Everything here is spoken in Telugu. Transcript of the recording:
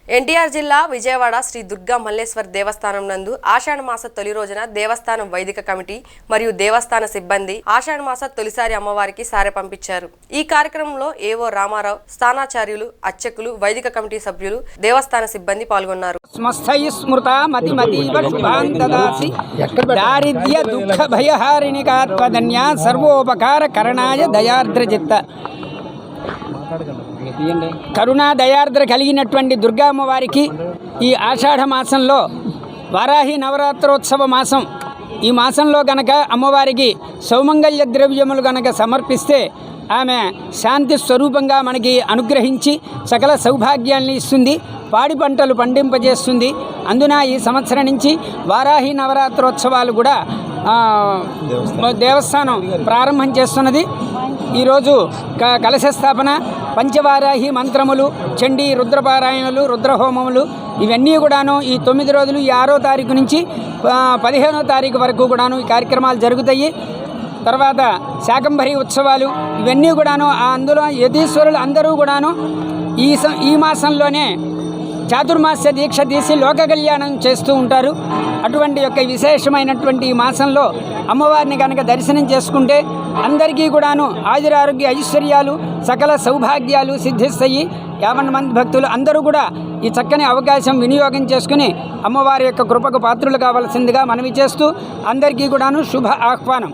ఎన్టీఆర్ జిల్లా విజయవాడ శ్రీ దుర్గా మల్లేశ్వర్ దేవస్థానం నందు ఆషాఢ మాస తొలి రోజున దేవస్థానం వైదిక కమిటీ మరియు దేవస్థాన సిబ్బంది ఆషాఢ మాస తొలిసారి అమ్మవారికి సారె పంపించారు। ఈ కార్యక్రమంలో ఏవో రామారావు, స్థానాచార్యులు, అర్చకులు, వైదిక కమిటీ సభ్యులు, దేవస్థాన సిబ్బంది పాల్గొన్నారు। దారిద్ర్య దుఃఖ భయహారిణికాత్మధన్య సర్వోపకార కరణాయ దయార్ద్రచిత్త కరుణా దయార్ద్ర కలిగినటువంటి దుర్గా అమ్మవారికి ఈ ఆషాఢ మాసంలో వారాహి నవరాత్రోత్సవ మాసం, ఈ మాసంలో గనక అమ్మవారికి సౌమంగళ్య ద్రవ్యములు గనక సమర్పిస్తే ఆమె శాంతి స్వరూపంగా మనకి అనుగ్రహించి సకల సౌభాగ్యాన్ని ఇస్తుంది, పాడి పంటలు పండింపజేస్తుంది। అందున ఈ సంవత్సరం నుంచి వారాహి నవరాత్రోత్సవాలు కూడా దేవస్థానం ప్రారంభం చేస్తున్నది। ఈరోజు కలశ స్థాపన, పంచవారాహి మంత్రములు, చండీ రుద్రపారాయణలు, రుద్రహోమములు ఇవన్నీ కూడాను ఈ 9 రోజులు, ఈ 6వ తారీఖు నుంచి 15వ తారీఖు వరకు కూడాను ఈ కార్యక్రమాలు జరుగుతాయి। తర్వాత శాకంభరి ఉత్సవాలు ఇవన్నీ కూడాను అందులో యతీశ్వరులు అందరూ కూడాను ఈ మాసంలోనే చాతుర్మాస్య దీక్ష తీసి లోక కళ్యాణం చేస్తూ ఉంటారు। అటువంటి యొక్క విశేషమైనటువంటి ఈ మాసంలో అమ్మవారిని కనుక దర్శనం చేసుకుంటే అందరికీ కూడాను ఆయురారోగ్య ఐశ్వర్యాలు సకల సౌభాగ్యాలు సిద్ధిస్తాయి। 50 మంది భక్తులు అందరూ కూడా ఈ చక్కని అవకాశం వినియోగం చేసుకుని అమ్మవారి యొక్క కృపకు పాత్రులు కావాల్సిందిగా మనవి చేస్తూ అందరికీ కూడాను శుభ ఆహ్వానం।